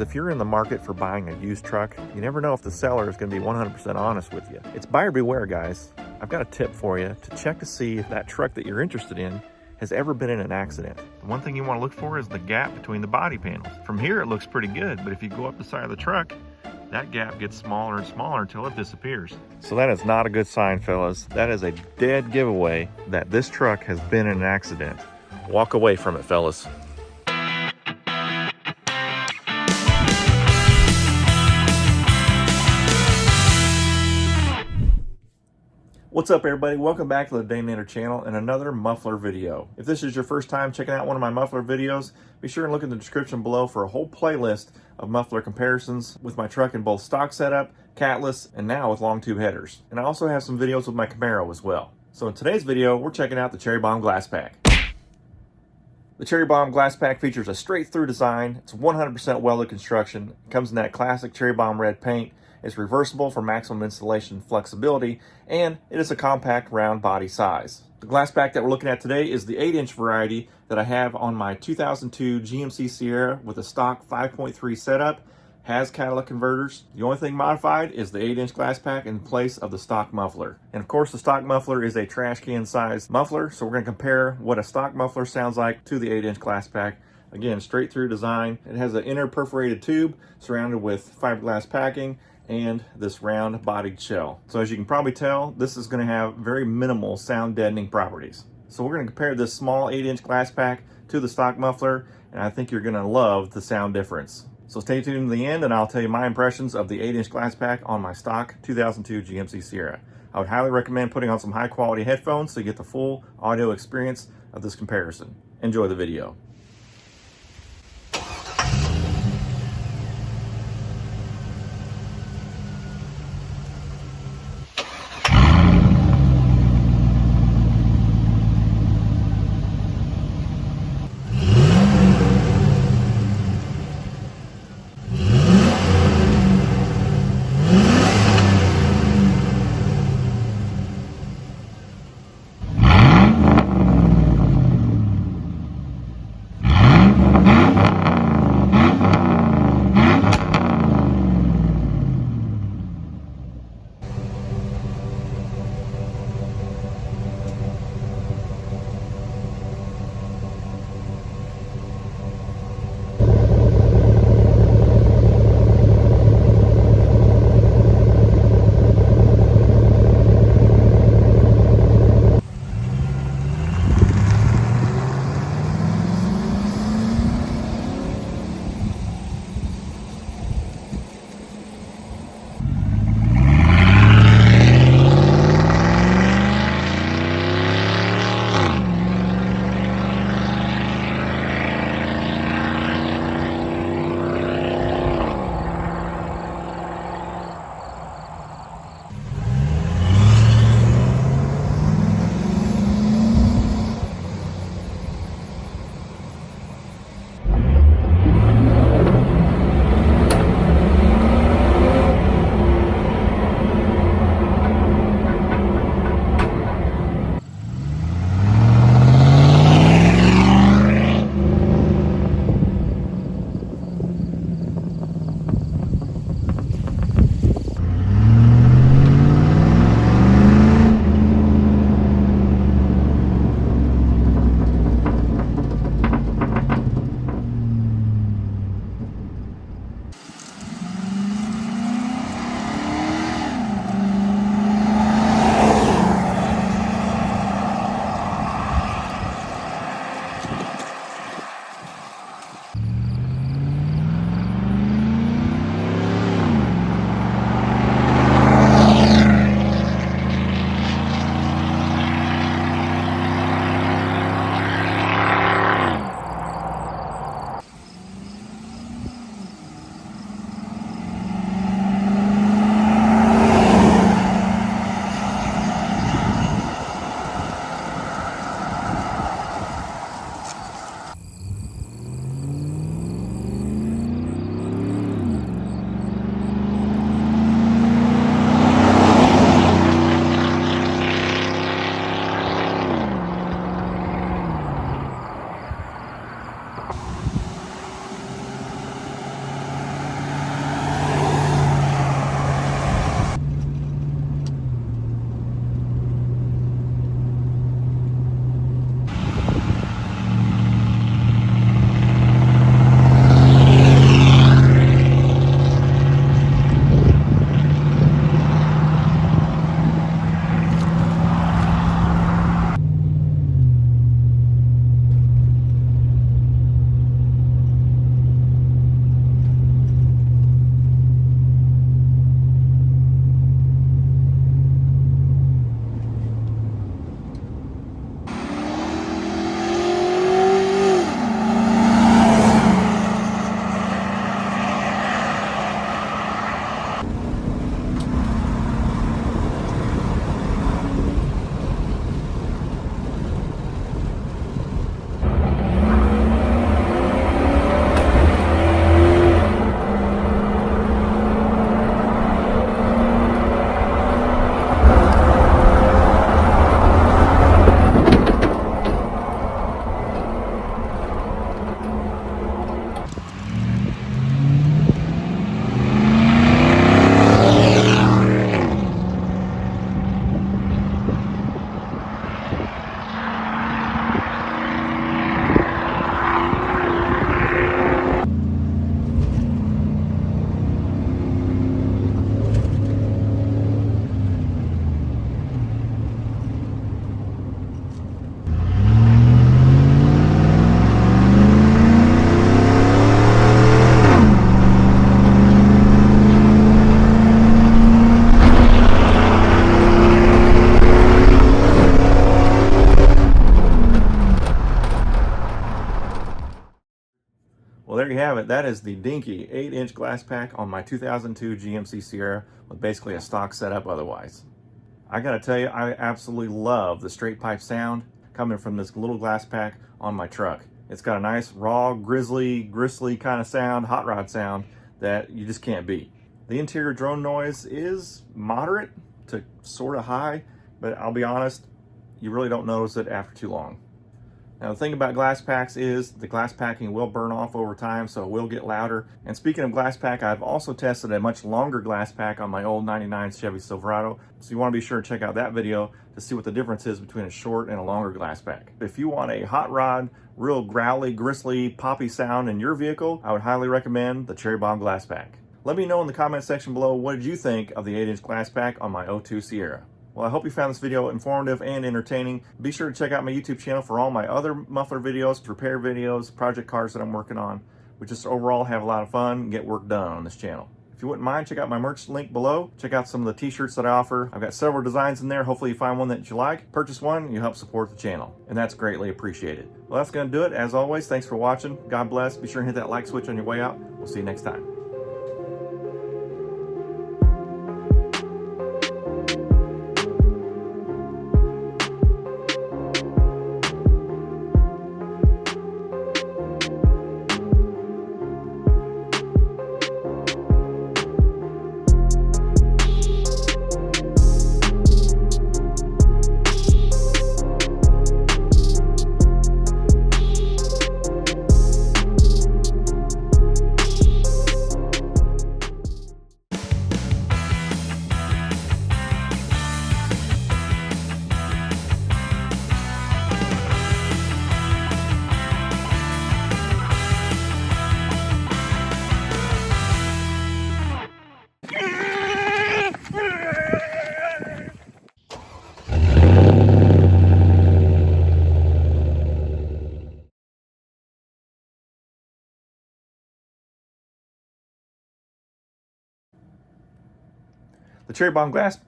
If you're in the market for buying a used truck, you never know if the seller is going to be 100% honest with you. It's buyer beware, guys. I've got a tip for you to check to see if that truck that you're interested in has ever been in an accident. The one thing you want to look for is the gap between the body panels. From here, it looks pretty good, but if you go up the side of the truck, that gap gets smaller and smaller until it disappears. So that is not a good sign, fellas. That is a dead giveaway that this truck has been in an accident. Walk away from it, fellas. What's up, everybody? Welcome back to the Daynator channel and another muffler video. If this is your first time checking out one of my muffler videos, be sure and look in the description below for a whole playlist of muffler comparisons with my truck in both stock setup, catless, and now with long tube headers. And I also have some videos with my Camaro as well. So in today's video, we're checking out the Cherry Bomb Glasspack. The Cherry Bomb Glasspack features a straight-through design. It's 100% welded construction. It comes in that classic Cherry Bomb red paint. It's reversible for maximum installation flexibility, and it is a compact round body size. The Glasspack that we're looking at today is the 8-inch variety that I have on my 2002 GMC Sierra with a stock 5.3 setup. Has catalytic converters. The only thing modified is the 8-inch Glasspack in place of the stock muffler. And of course, the stock muffler is a trash can sized muffler, so we're going to compare what a stock muffler sounds like to the 8-inch Glasspack. Again, straight through design. It has an inner perforated tube surrounded with fiberglass packing and this round bodied shell. So as you can probably tell, this is going to have very minimal sound deadening properties. So we're going to compare this small 8-inch Glasspack to the stock muffler, and I think you're going to love the sound difference. So stay tuned to the end and I'll tell you my impressions of the 8-inch Glasspack on my stock 2002 GMC Sierra. I would highly recommend putting on some high quality headphones to get the full audio experience of this comparison. Enjoy the video. have it. That is the dinky 8-inch glass pack on my 2002 GMC Sierra with basically a stock setup otherwise. I gotta tell you, I absolutely love the straight pipe sound coming from this little glass pack on my truck. It's got a nice raw, gristly kind of sound, hot rod sound that you just can't beat. The interior drone noise is moderate to sort of high, but I'll be honest, you really don't notice it after too long. Now the thing about glass packs is the glass packing will burn off over time, so it will get louder. And speaking of glass pack, I've also tested a much longer glass pack on my old 99 Chevy Silverado. So you want to be sure to check out that video to see what the difference is between a short and a longer glass pack. If you want a hot rod, real growly, gristly, poppy sound in your vehicle, I would highly recommend the Cherry Bomb Glasspack. Let me know in the comment section below, what did you think of the 8-inch glass pack on my '02 Sierra? Well, I hope you found this video informative and entertaining. Be sure to check out my YouTube channel for all my other muffler videos, repair videos, project cars that I'm working on. We just overall have a lot of fun and get work done on this channel. If you wouldn't mind, check out my merch link below. Check out some of the t-shirts that I offer. I've got several designs in there. Hopefully you find one that you like. Purchase one, you help support the channel, and that's greatly appreciated. Well, that's going to do it. As always, thanks for watching. God bless. Be sure and hit that like switch on your way out. We'll see you next time. The Cherry Bomb Glass